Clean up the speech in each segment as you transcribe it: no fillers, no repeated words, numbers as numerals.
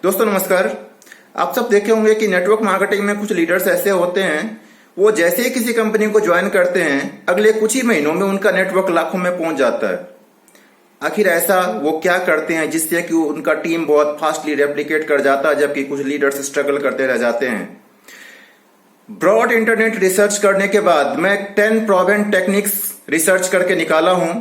दोस्तों नमस्कार। आप सब देखे होंगे कि नेटवर्क मार्केटिंग में कुछ लीडर्स ऐसे होते हैं, वो जैसे ही किसी कंपनी को ज्वाइन करते हैं अगले कुछ ही महीनों में उनका नेटवर्क लाखों में पहुंच जाता है। आखिर ऐसा वो क्या करते हैं जिससे कि उनका टीम बहुत फास्टली रेप्लिकेट कर जाता है, जबकि कुछ लीडर्स स्ट्रगल करते रह जाते हैं। ब्रॉड इंटरनेट रिसर्च करने के बाद मैं 10 प्रोवन टेक्निक्स रिसर्च करके निकाला हूं,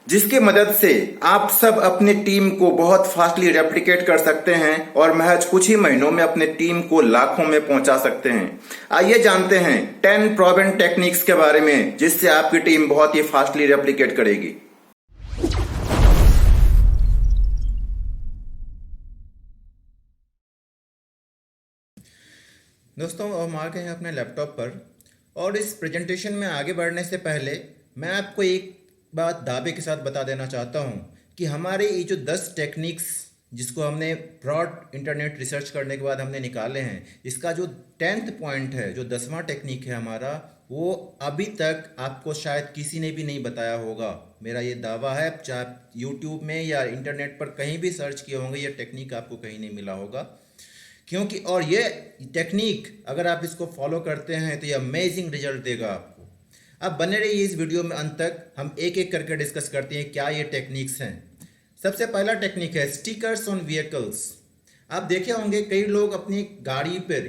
जिसकी मदद से आप सब अपनी टीम को बहुत फास्टली रेप्लिकेट कर सकते हैं और महज कुछ ही महीनों में अपने टीम को लाखों में पहुंचा सकते हैं। आइए जानते हैं 10 प्रोवन टेक्निक्स के बारे में, जिससे आपकी टीम बहुत ही फास्टली रेप्लिकेट करेगी। दोस्तों हम आ गए हैं अपने लैपटॉप पर, और इस प्रेजेंटेशन में आगे बढ़ने से पहले मैं आपको एक बात दावे के साथ बता देना चाहता हूं कि हमारे ये जो 10 टेक्निक्स जिसको हमने ब्रॉड इंटरनेट रिसर्च करने के बाद हमने निकाले हैं, इसका जो 10th पॉइंट है, जो 10वां टेक्निक है हमारा, वो अभी तक आपको शायद किसी ने भी नहीं बताया होगा। मेरा ये दावा है, चाहे यूट्यूब में या इंटरनेट पर कहीं भी सर्च किए होंगे, ये टेक्निक आपको कहीं नहीं मिला होगा। क्योंकि और ये टेक्निक अगर आप इसको फॉलो करते हैं तो ये अमेजिंग रिजल्ट देगा आपको। अब बने रहिए इस वीडियो में अंत तक, हम एक एक करके डिस्कस करते हैं क्या ये टेक्निक्स हैं। सबसे पहला टेक्निक है स्टिकर्स ऑन व्हीकल्स। आप देखे होंगे कई लोग अपनी गाड़ी पर,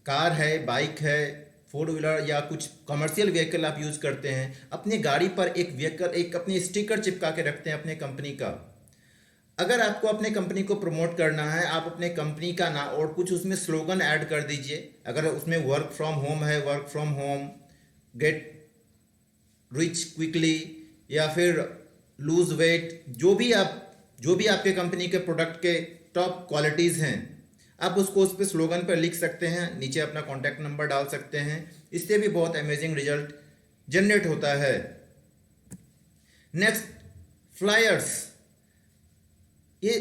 कार है, बाइक है, फोर व्हीलर या कुछ कमर्शियल व्हीकल आप यूज करते हैं, अपनी गाड़ी पर एक व्हीकल, एक अपनी स्टिकर चिपका के रखते हैं अपने कंपनी का। अगर आपको अपने कंपनी को प्रमोट करना है, आप अपने कंपनी का ना और कुछ उसमें स्लोगन ऐड कर दीजिए। अगर उसमें वर्क फ्रॉम होम है, work from home, get rich quickly, या फिर लूज वेट, जो भी आपके कंपनी के प्रोडक्ट के टॉप क्वालिटीज़ हैं, आप उसको उस पर स्लोगन पर लिख सकते हैं, नीचे अपना कॉन्टैक्ट नंबर डाल सकते हैं। इससे भी बहुत अमेजिंग रिजल्ट जनरेट होता है। Next, flyers. ये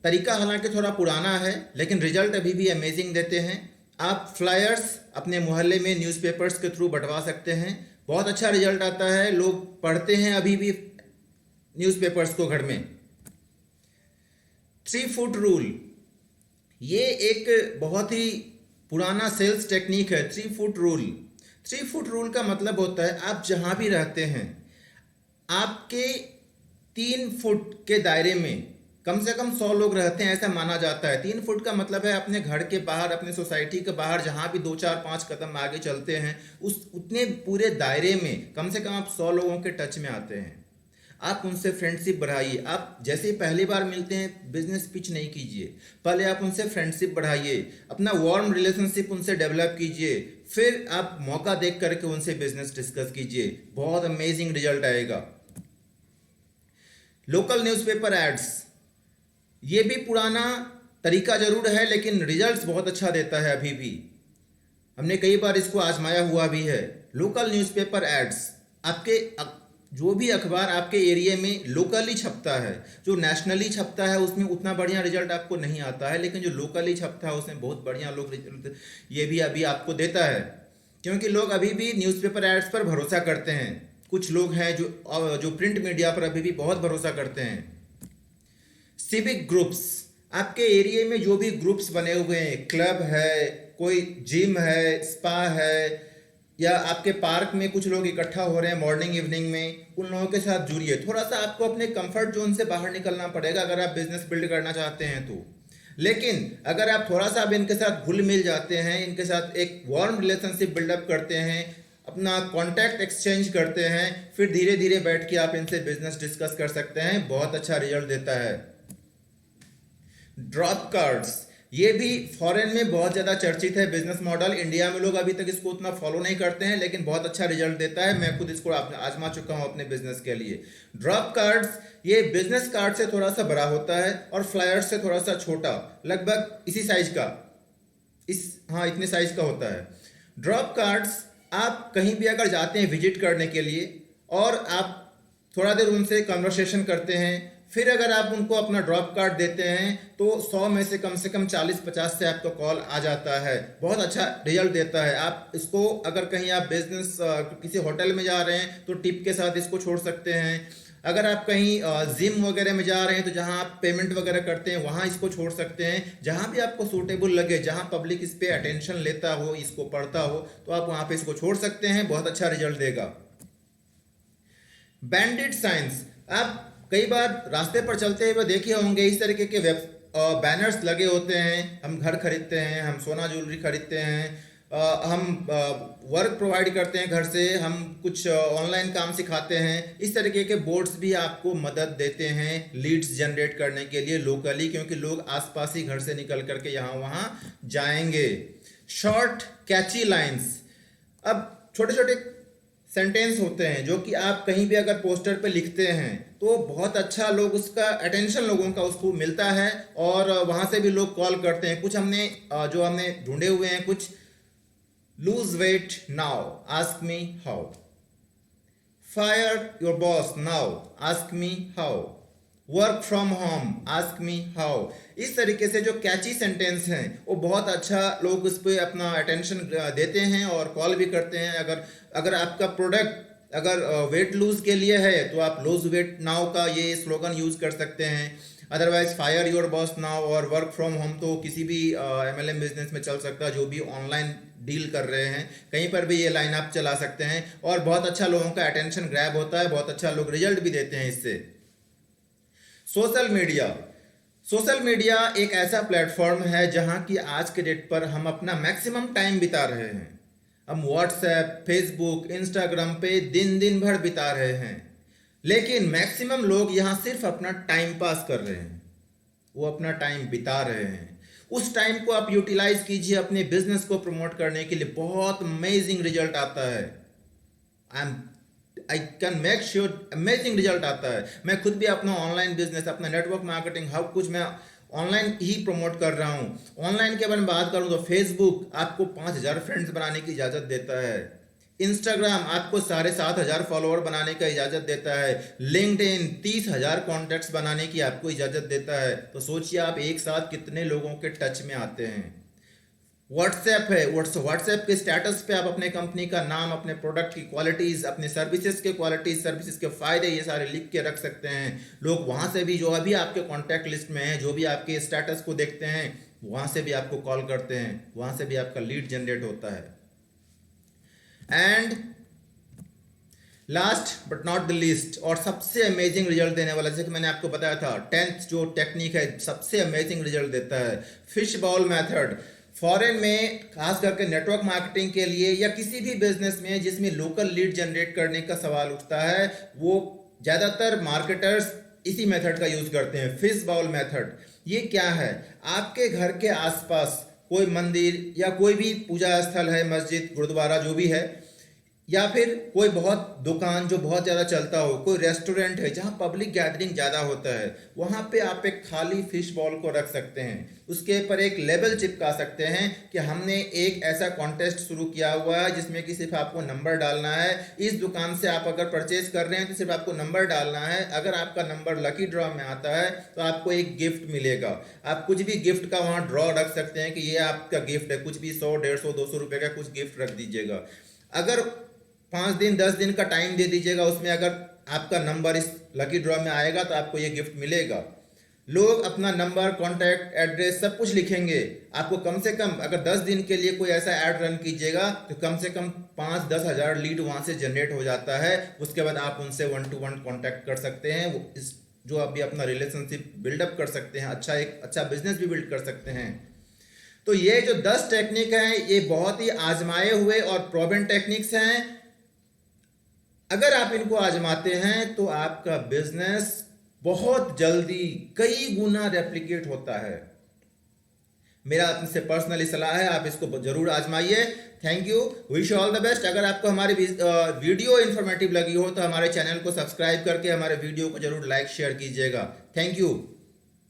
तरीका हालांकि थोड़ा पुराना है, लेकिन रिजल्ट अभी भी अमेजिंग देते हैं। आप फ्लायर्स अपने मोहल्ले में न्यूज़पेपर्स के थ्रू बंटवा सकते हैं, बहुत अच्छा रिजल्ट आता है, लोग पढ़ते हैं अभी भी न्यूज़पेपर्स को घर में। 3 फुट रूल, ये एक बहुत ही पुराना सेल्स टेक्निक है। 3 फुट रूल, 3 फुट रूल का मतलब होता है आप जहां भी रहते हैं, आपके 3 फुट के दायरे में कम से कम 100 लोग रहते हैं, ऐसा माना जाता है। 3 फुट का मतलब है अपने घर के बाहर, अपने सोसाइटी के बाहर जहां भी 2 4 5 कदम आगे चलते हैं, उतने पूरे दायरे में कम से कम आप 100 लोगों के टच में आते हैं। आप उनसे फ्रेंडशिप बढ़ाइए। आप जैसे ही पहली बार मिलते हैं, बिजनेस पिच नहीं कीजिए, पहले आप उनसे फ्रेंडशिप बढ़ाइए, अपना वार्म रिलेशनशिप उनसे डेवलप कीजिए, फिर आप मौका देख करके उनसे बिजनेस डिस्कस कीजिए, बहुत अमेजिंग रिजल्ट आएगा। लोकल न्यूज़पेपर एड्स, ये भी पुराना तरीका जरूर है, लेकिन रिजल्ट्स बहुत अच्छा देता है। अभी भी हमने कई बार इसको आजमाया हुआ भी है। लोकल न्यूज़पेपर एड्स, आपके जो भी अखबार आपके एरिया में लोकली छपता है, जो नेशनली छपता है उसमें उतना बढ़िया रिजल्ट आपको नहीं आता है, लेकिन जो लोकली छपता है उसमें बहुत बढ़िया लोग रिजल्ट ये भी अभी आपको देता है। क्योंकि लोग अभी भी न्यूज़पेपर एड्स पर भरोसा करते हैं। कुछ लोग हैं जो प्रिंट मीडिया पर अभी भी बहुत भरोसा करते हैं। सिविक ग्रुप्स, आपके एरिया में जो भी ग्रुप्स बने हुए हैं, क्लब है, कोई जिम है, स्पा है, या आपके पार्क में कुछ लोग इकट्ठा हो रहे हैं मॉर्निंग इवनिंग में, उन लोगों के साथ जुड़िए। थोड़ा सा आपको अपने कंफर्ट जोन से बाहर निकलना पड़ेगा अगर आप बिजनेस बिल्ड करना चाहते हैं तो। लेकिन अगर आप थोड़ा सा अब इनके साथ घुल मिल जाते हैं, इनके साथ एक वार्म रिलेशनशिप बिल्डअप करते हैं, अपना कॉन्टैक्ट एक्सचेंज करते हैं, फिर धीरे धीरे बैठ के आप इनसे बिजनेस डिस्कस कर सकते हैं, बहुत अच्छा रिजल्ट देता है। ड्रॉप कार्ड्स, ये भी फॉरेन में बहुत ज़्यादा चर्चित है बिजनेस मॉडल। इंडिया में लोग अभी तक इसको उतना फॉलो नहीं करते हैं, लेकिन बहुत अच्छा रिजल्ट देता है। मैं खुद इसको आजमा चुका हूं अपने बिजनेस के लिए। ड्रॉप कार्ड्स, ये बिजनेस कार्ड से थोड़ा सा बड़ा होता है और फ्लायर्स से थोड़ा सा छोटा, लगभग इसी साइज का, इतने साइज का होता है। ड्रॉप कार्ड्स, आप कहीं भी अगर जाते हैं विजिट करने के लिए और आप थोड़ा देर उनसे कन्वर्सेशन करते हैं, फिर अगर आप उनको अपना ड्रॉप कार्ड देते हैं तो 100 में से कम 40-50 से आपको कॉल आ जाता है। बहुत अच्छा रिजल्ट देता है। आप इसको अगर कहीं आप बिजनेस किसी होटल में जा रहे हैं तो टिप के साथ इसको छोड़ सकते हैं। अगर आप कहीं जिम वगैरह में जा रहे हैं तो जहां आप पेमेंट वगैरह करते हैं वहां इसको छोड़ सकते हैं। जहां भी आपको सूटेबल लगे, जहां पब्लिक इस पे अटेंशन लेता हो, इसको पढ़ता हो, तो आप वहां पे इसको छोड़ सकते हैं, बहुत अच्छा रिजल्ट देगा। बैंडेड साइंस, आप कई बार रास्ते पर चलते हुए देखे होंगे इस तरीके के वेब बैनर्स लगे होते हैं। हम घर खरीदते हैं, हम सोना ज्वेलरी खरीदते हैं, हम वर्क प्रोवाइड करते हैं घर से, हम कुछ ऑनलाइन काम सिखाते हैं। इस तरीके के बोर्ड्स भी आपको मदद देते हैं लीड्स जनरेट करने के लिए लोकली, क्योंकि लोग आसपास ही घर से निकल करके यहाँ वहाँ जाएंगे। शॉर्ट कैची लाइंस, अब छोटे छोटे सेंटेंस होते हैं जो कि आप कहीं भी अगर पोस्टर पे लिखते हैं तो बहुत अच्छा लोग उसका अटेंशन लोगों का उसको मिलता है और वहां से भी लोग कॉल करते हैं। कुछ हमने जो हमने ढूंढे हुए हैं कुछ, lose weight now ask me how, fire your boss now ask me how, work from home ask me how. इस तरीके से जो कैची सेंटेंस हैं वो बहुत अच्छा लोग उस पर अपना अटेंशन देते हैं और कॉल भी करते हैं। अगर अगर आपका प्रोडक्ट अगर वेट लूज के लिए है तो आप लूज वेट नाउ का ये स्लोगन यूज कर सकते हैं। Otherwise fire your boss now और वर्क फ्रॉम होम तो किसी भी एमएलएम बिजनेस में चल सकता है, जो भी ऑनलाइन डील कर रहे हैं कहीं पर भी ये लाइन आप चला सकते हैं और बहुत अच्छा लोगों का अटेंशन ग्रैब होता है, बहुत अच्छा लोग रिजल्ट भी देते हैं इससे। सोशल मीडिया, सोशल मीडिया एक ऐसा प्लेटफॉर्म है जहां की आज के डेट पर हम अपना मैक्सिमम टाइम बिता रहे हैं। हम व्हाट्सएप, फेसबुक, इंस्टाग्राम पे दिन दिन भर बिता रहे हैं, लेकिन मैक्सिमम लोग यहां सिर्फ अपना टाइम पास कर रहे हैं, वो अपना टाइम बिता रहे हैं। उस टाइम को आप यूटिलाइज कीजिए अपने बिजनेस को प्रमोट करने के लिए, बहुत अमेजिंग रिजल्ट आता है। I can make sure amazing result आता है। मैं खुद भी अपना ऑनलाइन बिजनेस, अपना नेटवर्क मार्केटिंग, हर कुछ मैं ऑनलाइन ही प्रमोट कर रहा हूँ। ऑनलाइन के बारे में बात करूँ तो फेसबुक आपको 5,000 फ्रेंड्स बनाने की इजाज़त देता है। इंस्टाग्राम आपको 7,500 फॉलोअर बनाने का इजाज़त देता है। लिंक्डइन 30,000 कॉन्टैक्ट्स बनाने की आपको इजाज़त देता है। तो सोचिए आप एक साथ कितने लोगों के टच में आते हैं। व्हाट्सएप है, व्हाट्सएप के स्टेटस पे आप अपने कंपनी का नाम, अपने प्रोडक्ट की क्वालिटीज़, अपने सर्विसेज के क्वालिटीज़, सर्विसेज के फ़ायदे, ये सारे लिख के रख सकते हैं। लोग वहाँ से भी, जो अभी आपके कॉन्टैक्ट लिस्ट में है, जो भी आपके स्टेटस को देखते हैं, वहाँ से भी आपको कॉल करते हैं, वहाँ से भी आपका लीड जनरेट होता है। And last but not the least, और सबसे अमेजिंग रिजल्ट देने वाला, जैसे कि मैंने आपको बताया था 10th जो टेक्निक है सबसे अमेजिंग रिजल्ट देता है, फिश बॉल मेथड। फॉरेन में खास करके नेटवर्क मार्केटिंग के लिए या किसी भी बिजनेस में जिसमें लोकल लीड जनरेट करने का सवाल उठता है, वो ज़्यादातर मार्केटर्स इसी मेथड का यूज करते हैं, फिश बाउल मेथड। ये क्या है? आपके घर के आसपास कोई मंदिर या कोई भी पूजा स्थल है, मस्जिद, गुरुद्वारा जो भी है, या फिर कोई बहुत दुकान जो बहुत ज़्यादा चलता हो, कोई रेस्टोरेंट है जहाँ पब्लिक गैदरिंग ज़्यादा होता है, वहाँ पे आप एक खाली फिश बॉल को रख सकते हैं। उसके ऊपर एक लेबल चिपका सकते हैं कि हमने एक ऐसा कॉन्टेस्ट शुरू किया हुआ है जिसमें कि सिर्फ आपको नंबर डालना है। इस दुकान से आप अगर परचेज कर रहे हैं तो सिर्फ आपको नंबर डालना है। अगर आपका नंबर लकी ड्रॉ में आता है तो आपको एक गिफ्ट मिलेगा। आप कुछ भी गिफ्ट का वहाँ ड्रॉ रख सकते हैं कि ये आपका गिफ्ट है, कुछ भी 100, 150, 200 रुपये का कुछ गिफ्ट रख दीजिएगा। अगर 5 दिन 10 दिन का टाइम दे दीजिएगा, उसमें अगर आपका नंबर इस लकी ड्रॉ में आएगा तो आपको ये गिफ्ट मिलेगा। लोग अपना नंबर, कॉन्टैक्ट, एड्रेस सब कुछ लिखेंगे। आपको कम से कम अगर 10 दिन के लिए कोई ऐसा ऐड रन कीजिएगा तो कम से कम 5-10 हज़ार लीड वहाँ से जनरेट हो जाता है। उसके बाद आप उनसे 1-to-1 कॉन्टैक्ट कर सकते हैं, वो इस जो अभी अपना रिलेशनशिप बिल्डअप कर सकते हैं, एक अच्छा बिजनेस भी बिल्ड कर सकते हैं। तो ये जो 10 टेक्निक हैं ये बहुत ही आजमाए हुए और प्रोवन टेक्निक्स हैं। अगर आप इनको आजमाते हैं तो आपका बिजनेस बहुत जल्दी कई गुना रेप्लिकेट होता है। मेरा आपसे पर्सनली सलाह है, आप इसको जरूर आजमाइए। Thank you, wish all the best. अगर आपको हमारी वीडियो इन्फॉर्मेटिव लगी हो तो हमारे चैनल को सब्सक्राइब करके हमारे वीडियो को जरूर लाइक शेयर कीजिएगा। Thank you.